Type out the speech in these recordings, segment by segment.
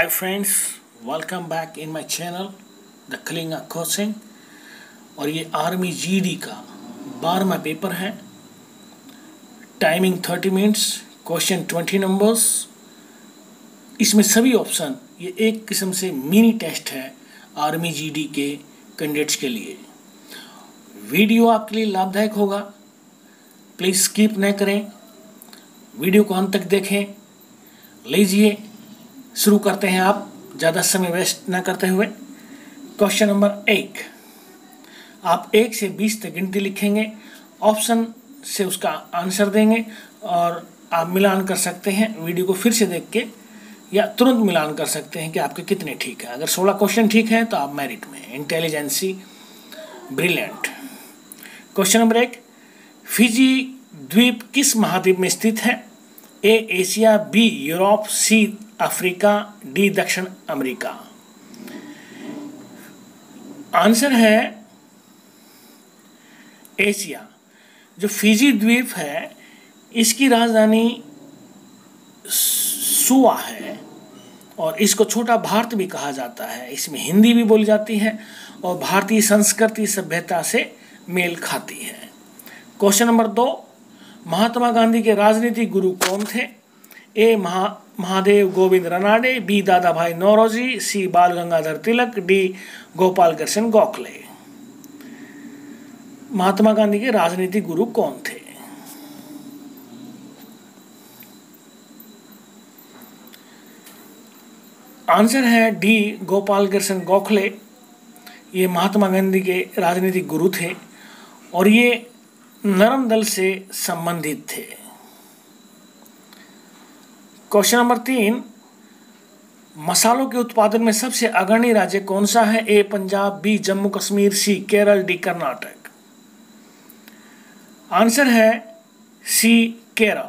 Hi friends, welcome back in my channel the Kalinga coaching. और ये army GD का 12वां paper है। Timing 30 minutes, question 20 numbers. इसमें सभी ऑप्शन, ये एक किस्म से मिनी टेस्ट है आर्मी जीडी के कैंडिडेट्स के लिए। वीडियो आपके लिए लाभदायक होगा, प्लीज़ स्किप न करें, वीडियो को अंत तक देखें। लीजिए शुरू करते हैं, आप ज़्यादा समय वेस्ट ना करते हुए। क्वेश्चन नंबर 1, आप 1 से 20 तक गिनती लिखेंगे, ऑप्शन से उसका आंसर देंगे और आप मिलान कर सकते हैं वीडियो को फिर से देख के, या तुरंत मिलान कर सकते हैं कि आपके कितने ठीक है। अगर 16 क्वेश्चन ठीक है तो आप मेरिट में, intelligence brilliant. Question number 1, Fiji द्वीप किस महाद्वीप में स्थित है? A Asia, B Europe, C Africa, D दक्षिण अमेरिका। आंसर है एशिया। जो फिजी द्वीप है इसकी राजधानी सुआ है और इसको छोटा भारत भी कहा जाता है। इसमें हिंदी भी बोली जाती है और भारतीय संस्कृति सभ्यता से मेल खाती है। क्वेश्चन नंबर 2, महात्मा गांधी के राजनीतिक गुरु कौन थे? ए महादेव गोविंद रनाडे, बी दादा भाई नौरोजी, सी बाल गंगाधर तिलक, डी गोपाल कृष्ण गोखले। महात्मा गांधी के राजनीतिक गुरु कौन थे? आंसर है डी गोपाल कृष्ण गोखले। ये महात्मा गांधी के राजनीतिक गुरु थे और ये नरम दल से संबंधित थे। क्वेश्चन नंबर 3, मसालों के उत्पादन में सबसे अग्रणी राज्य कौन सा है? ए पंजाब, बी जम्मू कश्मीर, सी केरल, डी कर्नाटक। आंसर है सी केरल।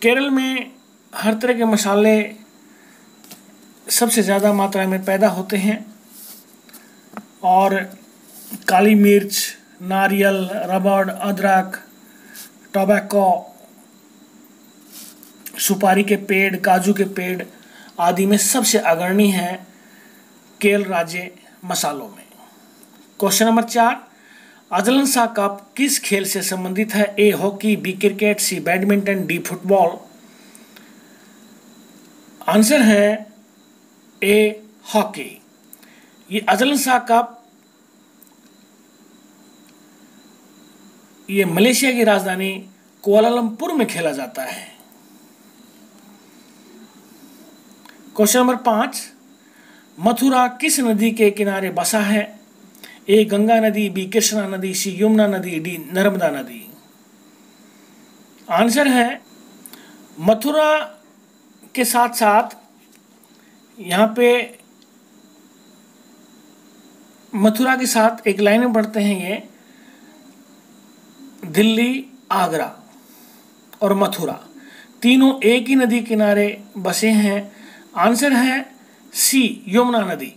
केरल में हर तरह के मसाले सबसे ज़्यादा मात्रा में पैदा होते हैं और काली मिर्च, नारियल, रबड़, अदरक, टोबैको, सुपारी के पेड़, काजू के पेड़ आदि में सबसे अग्रणी है केरल राज्य मसालों में। Question number 4, Azlan Shah cup किस खेल से संबंधित है? A hockey, B cricket, C badminton, D football. Answer है ए हॉकी। ये अजलन शाह कप ये मलेशिया की राजधानी कुआलालंपुर में खेला जाता है। क्वेश्चन नंबर 5, मथुरा किस नदी के किनारे बसा है? ए गंगा नदी, बी कृष्णा नदी, सी यमुना नदी, डी नर्मदा नदी। आंसर है मथुरा के साथ साथ यहाँ पे मथुरा के साथ एक लाइन में पढ़ते हैं, ये दिल्ली, आगरा और मथुरा तीनों एक ही नदी किनारे बसे हैं। आंसर है सी यमुना नदी।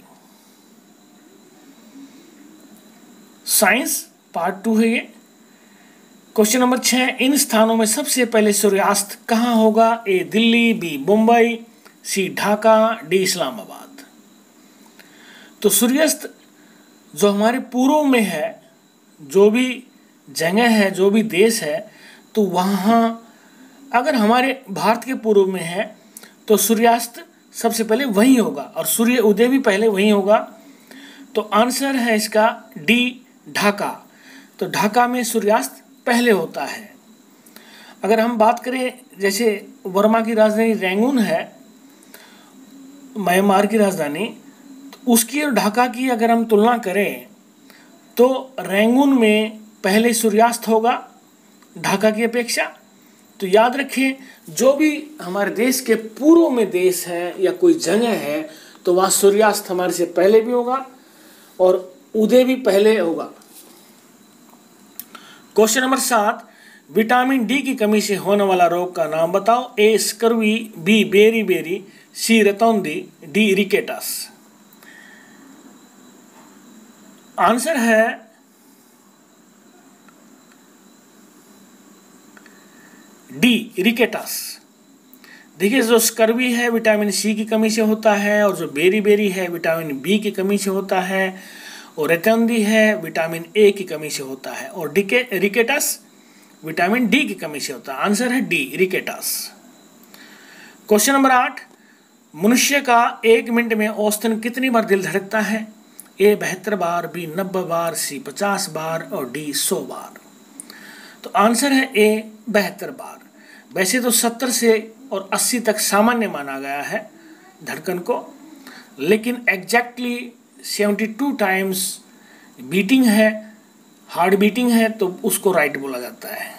साइंस पार्ट 2 है ये। क्वेश्चन नंबर 6, इन स्थानों में सबसे पहले सूर्यास्त कहाँ होगा? ए दिल्ली, बी मुंबई, सी ढाका, डी इस्लामाबाद। तो सूर्यास्त जो हमारे पूर्व में है, जो भी जगह है, जो भी देश है, तो वहाँ अगर हमारे भारत के पूर्व में है तो सूर्यास्त सबसे पहले वहीं होगा और सूर्य उदय भी पहले वहीं होगा। तो आंसर है इसका डी ढाका। तो ढाका में सूर्यास्त पहले होता है। अगर हम बात करें, जैसे वर्मा की राजधानी रंगून है, म्यांमार की राजधानी, तो उसकी और ढाका की अगर हम तुलना करें तो रंगून में पहले सूर्यास्त होगा ढाका की अपेक्षा। तो याद रखें, जो भी हमारे देश के पूर्व में देश है या कोई जगह है तो वहाँ सूर्यास्त हमारे से पहले भी होगा और उदय भी पहले होगा। क्वेश्चन नंबर 7, विटामिन डी की कमी से होने वाला रोग का नाम बताओ? ए स्कर्वी, बी बेरी बेरी, सी रतौंधी, डी रिकेटस। आंसर है डी रिकेटस। देखिए, जो स्कर्वी है विटामिन सी की कमी से होता है, और जो बेरी बेरी है विटामिन बी की कमी से होता है, और रेकंदी है विटामिन ए की कमी से होता है, और रिकेटस विटामिन डी की कमी से होता है। आंसर है डी, रिकेटस। क्वेश्चन नंबर 8, मनुष्य का 1 मिनट में औसतन कितनी बार दिल धड़कता है? ए 72 बार, बी 90 बार, सी 50 बार और डी 100 बार। तो आंसर है ए 72 बार। वैसे तो 70 से और 80 तक सामान्य माना गया है धड़कन को, लेकिन एग्जैक्टली 72 टाइम्स बीटिंग है, हार्ट बीटिंग है, तो उसको राइट बोला जाता है।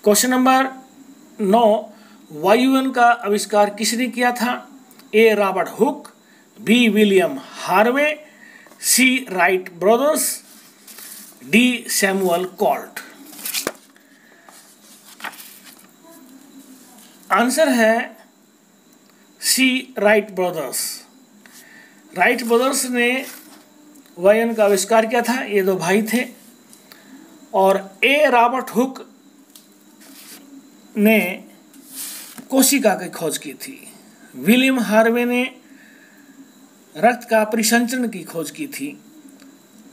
क्वेश्चन नंबर 9, वायुयान का आविष्कार किसने किया था? A Robert Hooke, B William Harvey, C Wright brothers, D Samuel Colt. Answer है C Wright brothers. Wright brothers ने वायुयान का आविष्कार किया था। ये 2 भाई थे। और ए रॉबर्ट हुक ने कोशिका की खोज की थी। विलियम हार्वे ने रक्त का परिसंचरण की खोज की थी,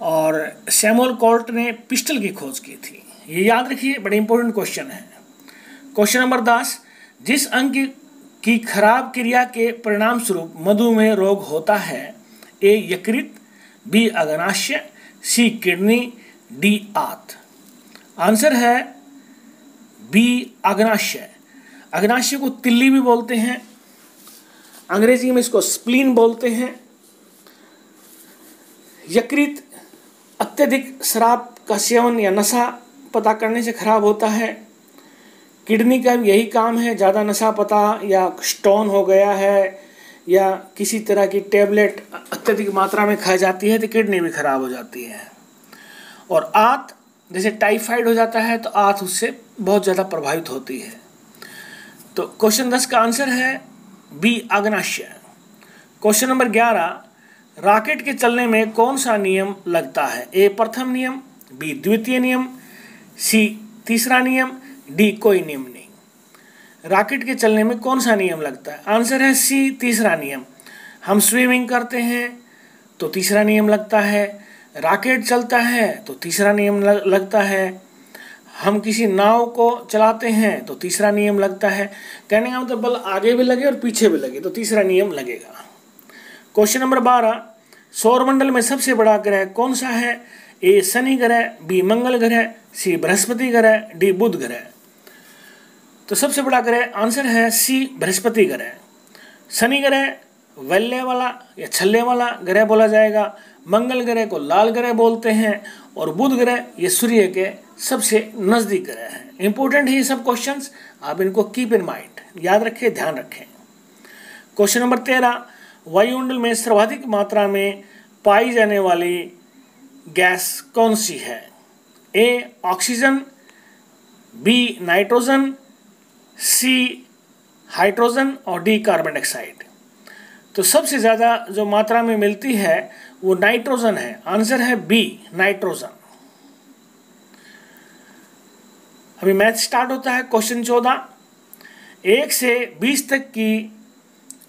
और सैमुअल कॉल्ट ने पिस्टल की खोज की थी। ये याद रखिए, बड़े इंपॉर्टेंट क्वेश्चन है। क्वेश्चन नंबर 10, जिस अंग की खराब क्रिया के परिणाम स्वरूप मधुमेह रोग होता है? ए यकृत, बी अग्नाशय, सी किडनी, डी आंत। आंसर है बी अग्नाशय। अग्नाशय को तिल्ली भी बोलते हैं, अंग्रेजी में इसको स्प्लीन बोलते हैं। यकृत अत्यधिक शराब का सेवन या नशा पता करने से खराब होता है। किडनी का भी यही काम है, ज़्यादा नशा पता या स्टोन हो गया है या किसी तरह की टेबलेट अत्यधिक मात्रा में खाई जाती है तो किडनी भी खराब हो जाती है। और आंत, जैसे टाइफाइड हो जाता है तो आंत उससे बहुत ज़्यादा प्रभावित होती है। तो क्वेश्चन 10 का आंसर है बी अग्नाशय। क्वेश्चन नंबर 11, रॉकेट के चलने में कौन सा नियम लगता है? ए प्रथम नियम, बी द्वितीय नियम, सी तीसरा नियम, डी कोई नियम नहीं। रॉकेट के चलने में कौन सा नियम लगता है? आंसर है सी तीसरा नियम। हम स्विमिंग करते हैं तो तीसरा नियम लगता है, रॉकेट चलता है तो तीसरा नियम लगता है, हम किसी नाव को चलाते हैं तो तीसरा नियम लगता है। कहने का मतलब बल आगे भी लगे और पीछे भी लगे तो तीसरा नियम लगेगा। क्वेश्चन नंबर 12, सौरमंडल में सबसे बड़ा ग्रह कौन सा है? ए शनि ग्रह, बी मंगल ग्रह, सी बृहस्पति ग्रह, डी बुध ग्रह। तो सबसे बड़ा ग्रह आंसर है सी बृहस्पति ग्रह। शनि ग्रह वैल्य वाला या छल्ले वाला ग्रह बोला जाएगा, मंगल ग्रह को लाल ग्रह बोलते हैं, और बुध ग्रह ये सूर्य के सबसे नज़दीक ग्रह है। इंपॉर्टेंट है ये सब क्वेश्चंस, आप इनको कीप इन माइंड, याद रखें, ध्यान रखें। क्वेश्चन नंबर 13, वायुमंडल में सर्वाधिक मात्रा में पाई जाने वाली गैस कौन सी है? A oxygen, B nitrogen, C hydrogen और डी कार्बन डाइऑक्साइड। तो सबसे ज़्यादा जो मात्रा में मिलती है वो नाइट्रोजन है। आंसर है बी नाइट्रोजन। अभी मैथ स्टार्ट होता है। क्वेश्चन 14, 1 से 20 तक की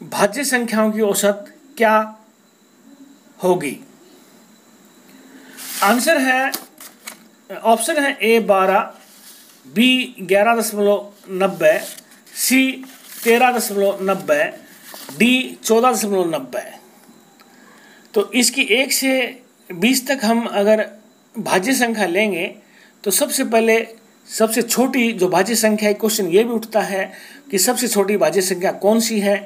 भाज्य संख्याओं की औसत क्या होगी? आंसर है, ऑप्शन है ए 12, बी 11.90, सी 13.90, डी 14.90। तो इसकी 1 से 20 तक हम अगर भाज्य संख्या लेंगे तो सबसे पहले सबसे छोटी जो भाज्य संख्या है, क्वेश्चन ये भी उठता है कि सबसे छोटी भाज्य संख्या कौन सी है।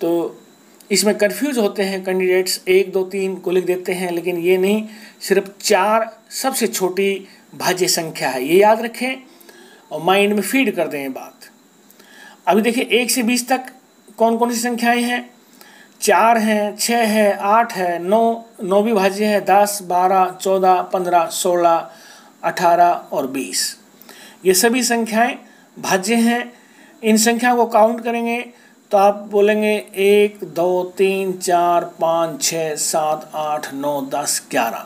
तो इसमें कंफ्यूज होते हैं कैंडिडेट्स, 1, 2, 3 को लिख देते हैं, लेकिन ये नहीं, सिर्फ 4 सबसे छोटी भाज्य संख्या है, ये याद रखें और माइंड में फीड कर दें ये बात। अभी देखिए 1 से 20 तक कौन कौन सी संख्याएं हैं? 4 हैं, 6 है, 8 है, 9 भी भाज्य है, 10, 12, 14, 15, 16, 18 और 20। ये सभी संख्याएं भाज्य हैं। इन संख्याओं को काउंट करेंगे तो आप बोलेंगे 1, 2, 3, 4, 5, 6, 7, 8, 9, 10, 11।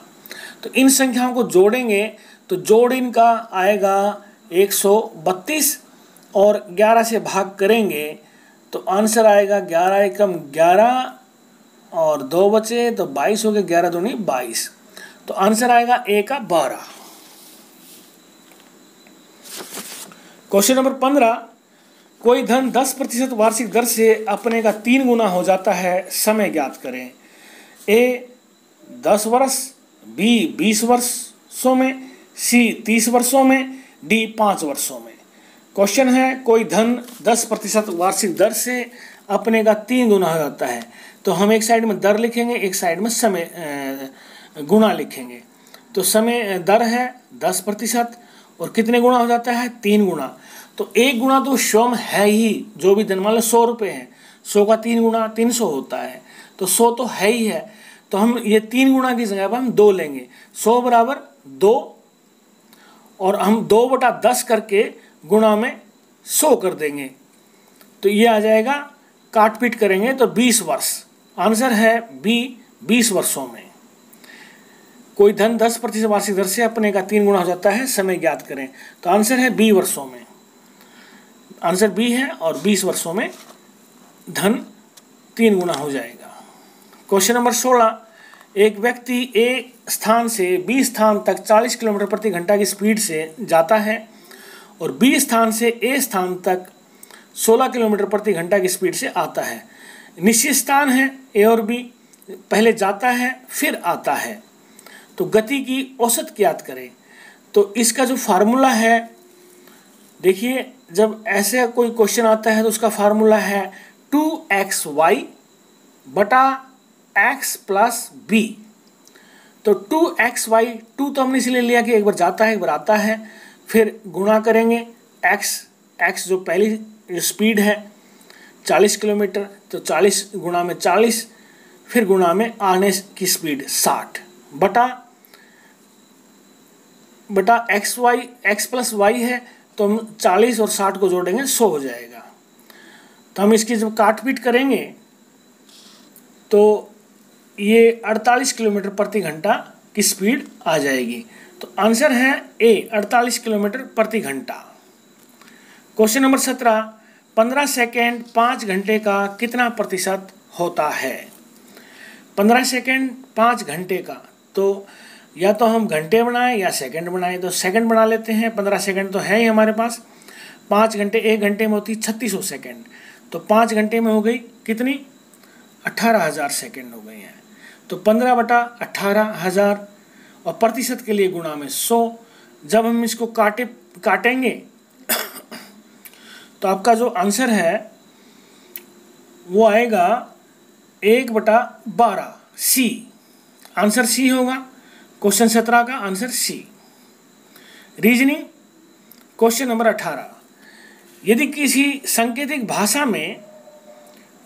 तो इन संख्याओं को जोड़ेंगे तो जोड़ इनका आएगा 132 और 11 से भाग करेंगे तो आंसर आएगा 11 एकम 11 और 2 बचे तो 22 हो गए, 11 दूनी 22। तो आंसर आएगा ए का 12। क्वेश्चन नंबर 15, कोई धन 10% वार्षिक दर से अपने का 3 गुना हो जाता है, समय ज्ञात करें। ए 10 वर्ष, बी 20 वर्षों में, सी 30 वर्षों में, डी 5 वर्षों में। क्वेश्चन है कोई धन 10% वार्षिक दर से अपने का 3 गुना हो जाता है, तो हम एक साइड में दर लिखेंगे, एक साइड में समय गुणा लिखेंगे। तो समय दर है 10% और कितने गुना हो जाता है, 3 गुना। तो 1 गुना तो स्वयं है ही, जो भी धन मान लो 100 रुपये है, 100 का 3 गुना 300 होता है, तो 100 तो है ही है। तो हम ये 3 गुना की जगह पर हम 2 लेंगे, 100 बराबर 2 और हम 2/10 करके गुणा में 100 कर देंगे, तो ये आ जाएगा, काट पीट करेंगे तो 20 वर्ष। आंसर है बी 20 वर्षों में। कोई धन 10% वार्षिक दर से अपने का 3 गुना हो जाता है, समय ज्ञात करें। तो आंसर है बी वर्षों में। आंसर बी है और 20 वर्षों में धन 3 गुना हो जाएगा। क्वेश्चन नंबर 16, एक व्यक्ति ए स्थान से बी स्थान तक 40 किलोमीटर प्रति घंटा की स्पीड से जाता है और बी स्थान से ए स्थान तक 16 किलोमीटर प्रति घंटा की स्पीड से आता है। निश्चित स्थान है ए और बी, पहले जाता है फिर आता है, तो गति की औसत ज्ञात करें। तो इसका जो फार्मूला है, देखिए जब ऐसे कोई क्वेश्चन आता है तो उसका फार्मूला है 2xy बटा x प्लस बी। तो 2xy, 2 तो हमने इसलिए लिया कि एक बार जाता है एक बार आता है, फिर गुणा करेंगे x जो पहली स्पीड है 40 किलोमीटर, तो 40 गुणा में 40, फिर गुणा में आने की स्पीड 60 बटा x प्लस वाई है, तो हम 40 और 60 को जोड़ेंगे 100 हो जाएगा। तो हम इसकी जब काट पीट करेंगे तो ये 48 किलोमीटर प्रति घंटा की स्पीड आ जाएगी। तो आंसर है ए 48 किलोमीटर प्रति घंटा। क्वेश्चन नंबर 17, 15 सेकेंड 5 घंटे का कितना प्रतिशत होता है। 15 सेकेंड 5 घंटे का, तो या तो हम घंटे बनाएं या सेकंड बनाएं, तो सेकंड बना लेते हैं। 15 सेकंड तो है ही हमारे पास। 5 घंटे, 1 घंटे में होती 3600 सेकंड, तो 5 घंटे में हो गई कितनी, 18,000 सेकंड हो गई हैं। तो 15/18,000 और प्रतिशत के लिए गुणा में 100। जब हम इसको काटेंगे तो आपका जो आंसर है वो आएगा 1/12 सी। आंसर सी होगा। क्वेश्चन 17 का answer C. Reasoning question number 18, यदि किसी सांकेतिक भाषा में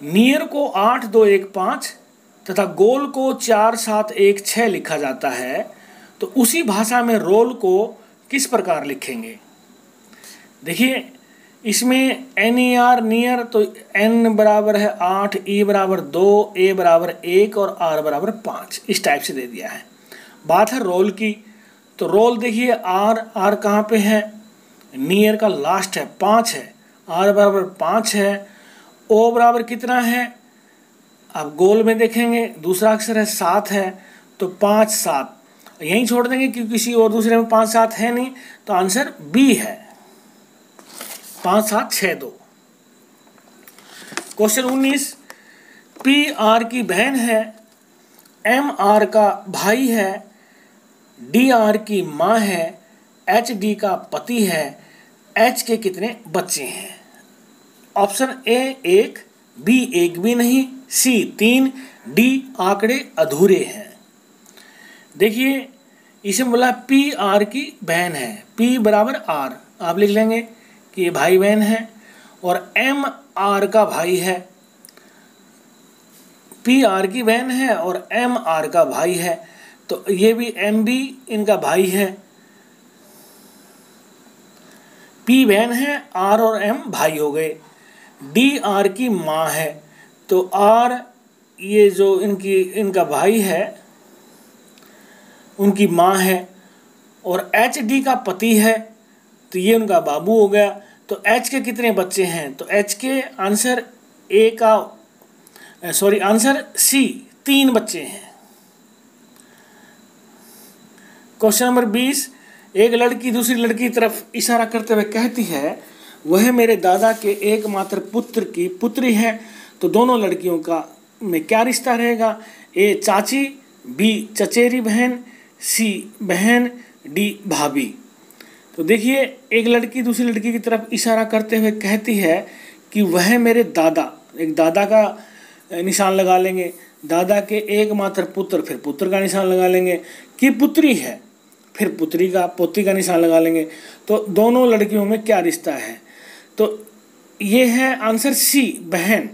नियर को 8-2-1-5 तथा गोल को 4-7-1-6 लिखा जाता है, तो उसी भाषा में रोल को किस प्रकार लिखेंगे। देखिए इसमें NER नियर, तो N बराबर है 8, E बराबर 2, A बराबर 1 और R बराबर 5, इस टाइप से दे दिया है। बात है रोल की, तो रोल देखिए R कहाँ पे है, नियर का लास्ट है 5 है, R बराबर 5 है, O बराबर कितना है, अब गोल में देखेंगे दूसरा अक्षर है 7 है, तो 5 7 यहीं छोड़ देंगे क्योंकि किसी और दूसरे में 5 7 है नहीं, तो आंसर बी है 5 7 6 2। क्वेश्चन 19, PR की बहन है, MR का भाई है, DR की माँ है, HD का पति है, H के कितने बच्चे हैं। ऑप्शन ए 1, B 1 भी नहीं, C 3, D आंकड़े अधूरे हैं। देखिए इसे बोला PR की बहन है, P बराबर R आप लिख लेंगे कि ये भाई बहन है, और MR का भाई है, PR की बहन है और MR का भाई है, तो ये भी MB इनका भाई है, P बहन है, R और M भाई हो गए, DR की माँ है, तो R ये जो इनका भाई है उनकी माँ है, और HD का पति है तो ये उनका बाबू हो गया। तो H के कितने बच्चे हैं, तो H के आंसर ए का आंसर सी, 3 बच्चे हैं। क्वेश्चन नंबर 20, एक लड़की दूसरी लड़की की तरफ इशारा करते हुए कहती है वह मेरे दादा के एकमात्र पुत्र की पुत्री है, तो दोनों लड़कियों का में क्या रिश्ता रहेगा? ए चाची, बी चचेरी बहन, सी बहन, डी भाभी। तो देखिए, एक लड़की दूसरी लड़की की तरफ इशारा करते हुए कहती है कि वह मेरे दादा, एक दादा का निशान लगा लेंगे, दादा के एकमात्र पुत्र, फिर पुत्र का निशान लगा लेंगे, कि पुत्री है, फिर पुत्री का पोती का निशान लगा लेंगे, तो दोनों लड़कियों में क्या रिश्ता है? तो ये है आंसर सी, बहन।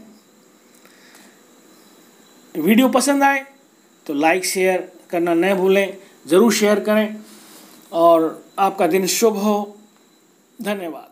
वीडियो पसंद आए तो लाइक शेयर करना न भूलें, ज़रूर शेयर करें, और आपका दिन शुभ हो। धन्यवाद।